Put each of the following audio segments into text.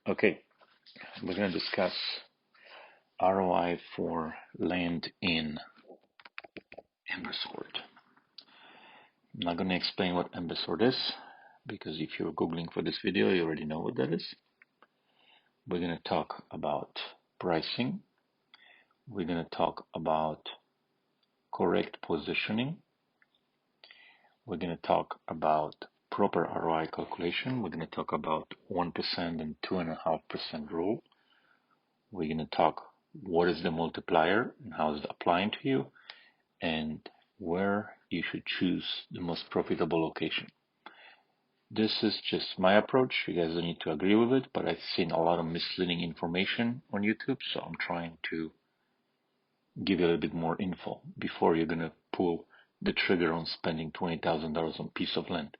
Okay, we're going to discuss ROI for land in Ember Sword. I'm not going to explain what Ember Sword is because if you're Googling for this video, you already know what that is. We're going to talk about pricing. We're going to talk about correct positioning. We're going to talk about proper ROI calculation. We're going to talk about 1% and 2.5% rule. We're going to talk what is the multiplier and how is it applying to you, and where you should choose the most profitable location. This is just my approach. You guys don't need to agree with it, but I've seen a lot of misleading information on YouTube, so I'm trying to give you a little bit more info before you're going to pull the trigger on spending $20,000 on a piece of land.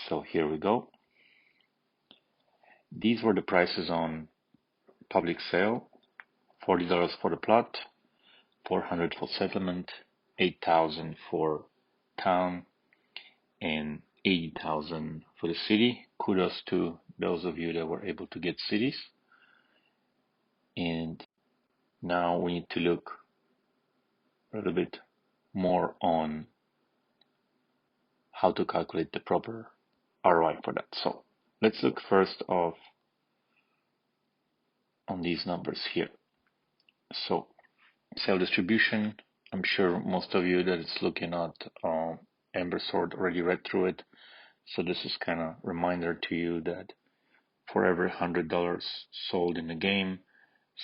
So here we go. These were the prices on public sale. $40 for the plot, $400 for settlement, $8,000 for town, and $80,000 for the city. Kudos to those of you that were able to get cities. And now we need to look a little bit more on how to calculate the proper ROI for that. So let's look first off on these numbers here. So sale distribution, I'm sure most of you that is looking at Ember Sword already read through it. So this is kind of reminder to you that for every $100 sold in the game,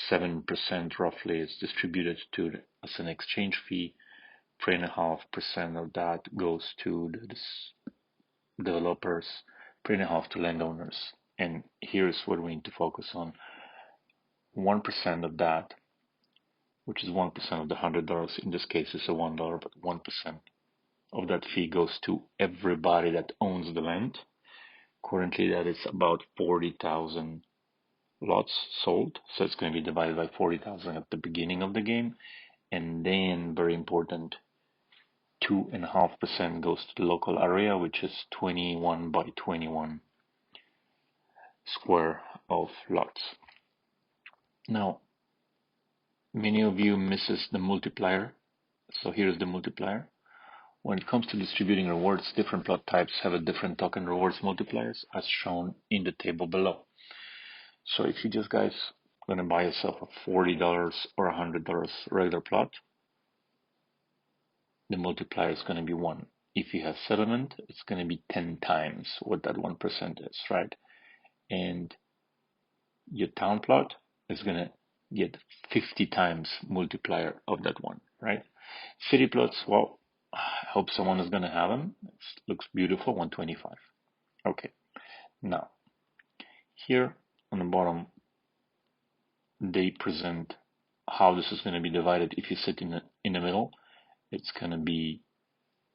7% roughly is distributed to as an exchange fee. 3.5% of that goes to the developers, 3.5% to landowners. And here's what we need to focus on. 1% of that, which is 1% of the $100, in this case it's a $1, but 1% of that fee goes to everybody that owns the land. Currently that is about 40,000 lots sold, so it's going to be divided by 40,000 at the beginning of the game, and then, very important, 2.5% goes to the local area, which is 21 by 21 square of lots. Now, many of you misses the multiplier, so here's the multiplier. When it comes to distributing rewards, different plot types have a different token rewards multipliers as shown in the table below. So if you just guys gonna buy yourself a $40 or $100 regular plot, the multiplier is gonna be 1. If you have settlement, it's gonna be 10 times what that 1% is, right? And your town plot is gonna get 50 times multiplier of that 1, right? City plots, well, I hope someone is gonna have them. It looks beautiful, 125. Okay, now here on the bottom, they present how this is going to be divided. If you sit in the middle, it's going to be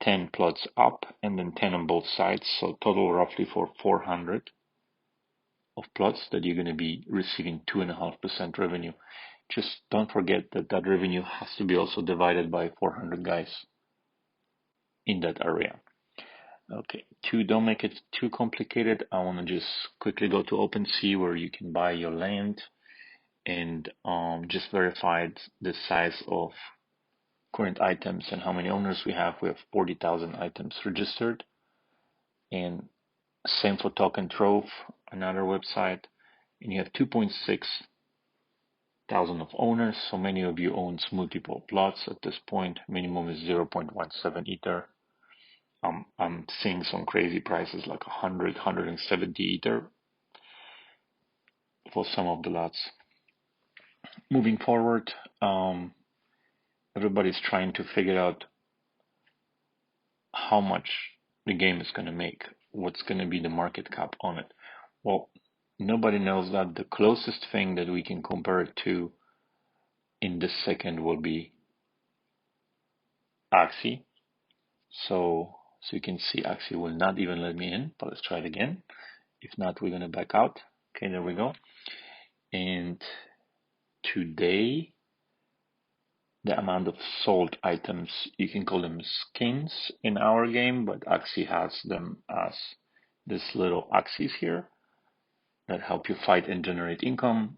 10 plots up and then 10 on both sides. So total roughly for 400 of plots that you're going to be receiving 2.5% revenue. Just don't forget that that revenue has to be also divided by 400 guys in that area. Okay, don't make it too complicated. I want to just quickly go to OpenSea where you can buy your land and just verified the size of current items and how many owners we have. We have 40,000 items registered, and same for Token Trove, another website, and you have 2.6 thousand of owners. So many of you owns multiple plots at this point. Minimum is 0.17 ether. I'm seeing some crazy prices like 100, 170 ether for some of the lots. Moving forward, everybody's trying to figure out how much the game is going to make, what's going to be the market cap on it. Well, nobody knows that. The closest thing that we can compare it to in this second will be Axie. So you can see Axie will not even let me in, but let's try it again. If not, we're going to back out. Okay, there we go. And today, the amount of sold items, you can call them skins in our game, but Axie has them as this little Axies here. that help you fight and generate income.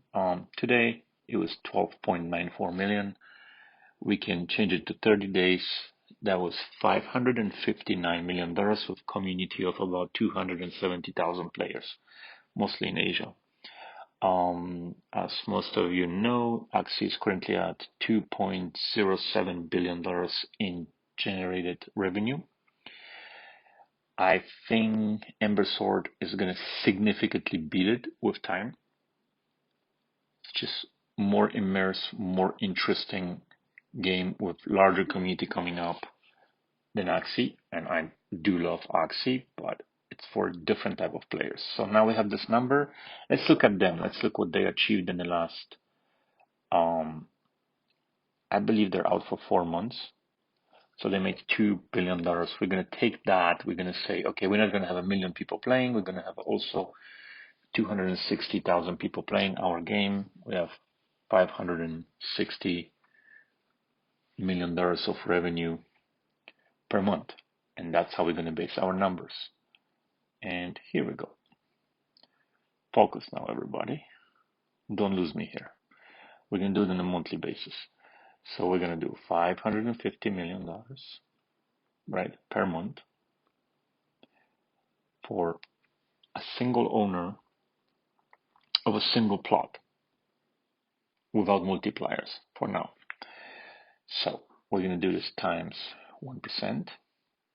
Today it was 12.94 million. We can change it to 30 days. That was $559 million with community of about 270,000 players, mostly in Asia. As most of you know, Axie is currently at $2.07 billion in generated revenue. I think Ember Sword is going to significantly beat it with time. It's just more immersive, more interesting game with larger community coming up than Axie, and I do love Axie, but it's for a different type of players. So now we have this number. Let's look at them. Let's look what they achieved in the last, I believe they're out for 4 months. So they made $2 billion. We're going to take that. We're going to say, okay, we're not going to have 1 million people playing. We're going to have also 260,000 people playing our game. We have $560 million of revenue per month. And that's how we're going to base our numbers. And here we go. Focus now, everybody. Don't lose me here. We're going to do it on a monthly basis. So we're going to do $550 million, right, per month for a single owner of a single plot without multipliers for now. So we're going to do this times 1%.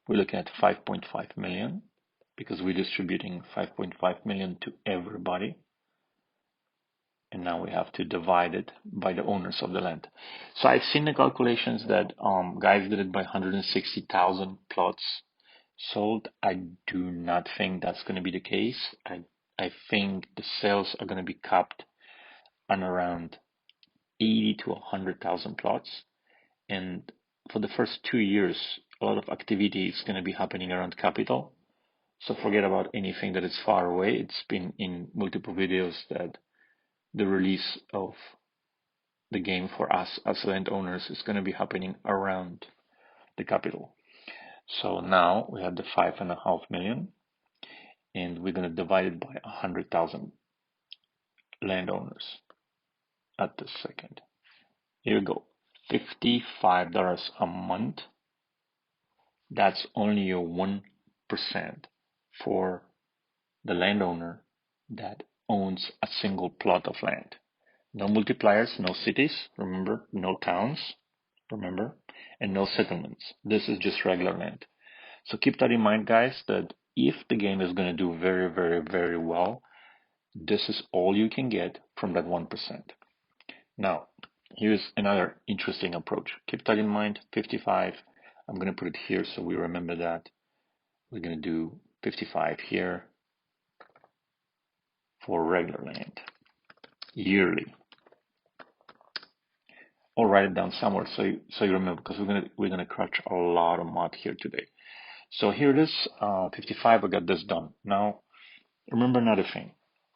We're looking at 5.5 million because we're distributing 5.5 million to everybody. And now we have to divide it by the owners of the land. So I've seen the calculations that guys did it by 160,000 plots sold. I do not think that's going to be the case. I think the sales are going to be capped on around 80 to 100,000 plots. And for the first 2 years, a lot of activity is going to be happening around capital. So forget about anything that is far away. It's been in multiple videos that the release of the game for us as landowners is going to be happening around the capital. So now we have the 5.5 million, and we're going to divide it by 100,000 landowners at this second. Here we go. $55 a month. That's only your 1% for the landowner that owns a single plot of land. No multipliers, no cities, remember, no towns, remember, and no settlements. This is just regular land. So keep that in mind, guys, that if the game is going to do very, very, very well, this is all you can get from that 1%. Now, here's another interesting approach. Keep that in mind, 55. I'm going to put it here so we remember that. We're going to do 55 here for regular land, yearly. Or write it down somewhere so you remember, because we're gonna crush a lot of math here today. So here it is, 55. I got this done. Now, remember another thing.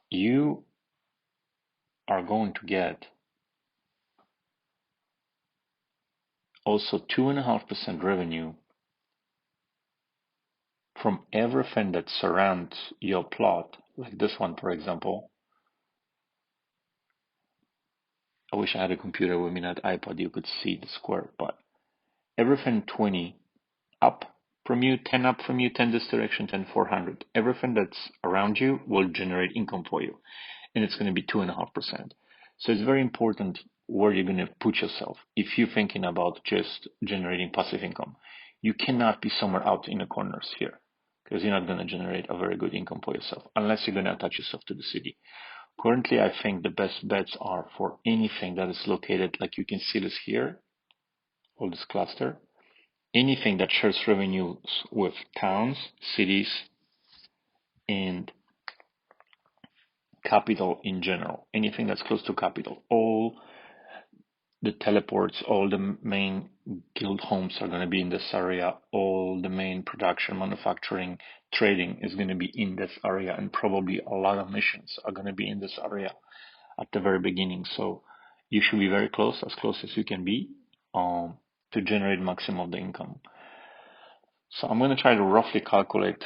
You are going to get also 2.5% revenue from everything that surrounds your plot, like this one, for example. I wish I had a computer with me, not iPad, you could see the square, but everything 20 up from you, 10 up from you, 10 this direction, 10 400. Everything that's around you will generate income for you, and it's going to be 2.5%. So it's very important where you're going to put yourself. If you're thinking about just generating passive income, you cannot be somewhere out in the corners here, because you're not going to generate a very good income for yourself unless you're going to attach yourself to the city. Currently, I think the best bets are for anything that is located, like you can see this here, all this cluster, anything that shares revenues with towns, cities, and capital in general. Anything that's close to capital. All the teleports, all the main guild homes are going to be in this area. All the main production, manufacturing, trading is going to be in this area, and probably a lot of missions are going to be in this area at the very beginning. So you should be very close as you can be, to generate maximum of the income. So I'm going to try to roughly calculate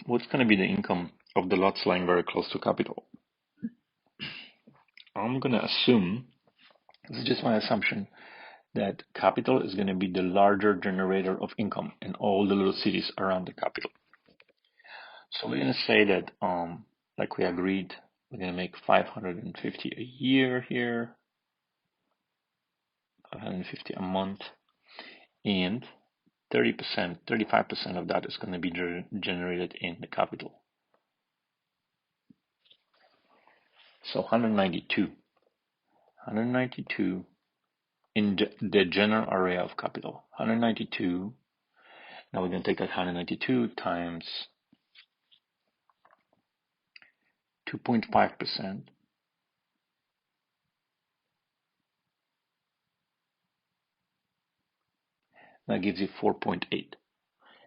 what's going to be the income of the lots lying very close to capital? I'm going to assume, this is just my assumption, that capital is going to be the larger generator of income in all the little cities around the capital. So we're going to say that, like we agreed, we're going to make 550 a year here, 550 a month, and 30%, 35% of that is going to be generated in the capital. So 192 in the general area of capital. 192. Now we're going to take that 192 times 2.5%. That gives you 4.8.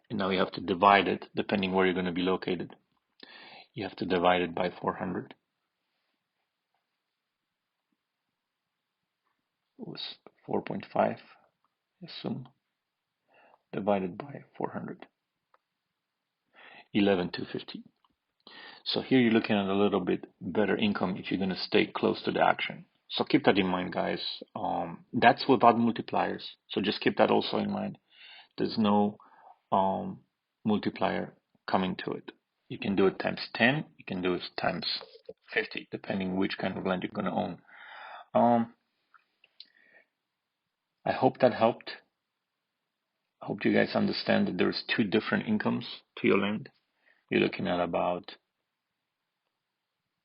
And now you have to divide it, depending where you're going to be located. You have to divide it by 400. It was 4.5, I assume, divided by 400. 11,250. So here you're looking at a little bit better income if you're going to stay close to the action. So keep that in mind, guys. That's without multipliers. So just keep that also in mind. There's no multiplier coming to it. You can do it times 10. You can do it times 50, depending which kind of land you're going to own. I hope that helped. I hope you guys understand that there's two different incomes to your land. You're looking at about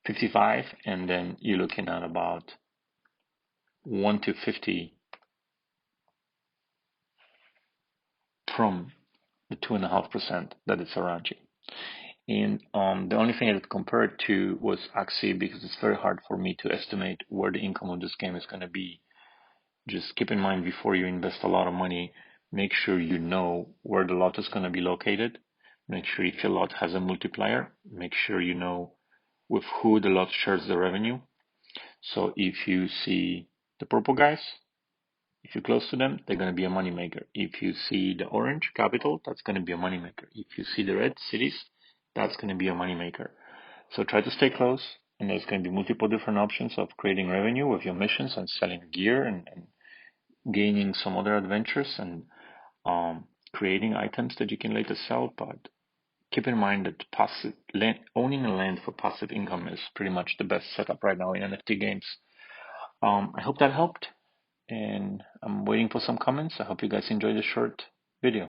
55, and then you're looking at about 1 to 50 from the 2.5% that it's around you. And the only thing I could compare it to was actually, because it's very hard for me to estimate where the income of this game is going to be. Just keep in mind, before you invest a lot of money, make sure you know where the lot is going to be located. Make sure if your lot has a multiplier, make sure you know with who the lot shares the revenue. So if you see the purple guys, if you're close to them, they're going to be a moneymaker. If you see the orange capital, that's going to be a moneymaker. If you see the red cities, that's going to be a moneymaker. So try to stay close, and there's going to be multiple different options of creating revenue with your missions and selling gear and gaining some other adventures and creating items that you can later sell. But keep in mind that owning a land for passive income is pretty much the best setup right now in NFT games. I hope that helped, and I'm waiting for some comments. I hope you guys enjoyed the short video.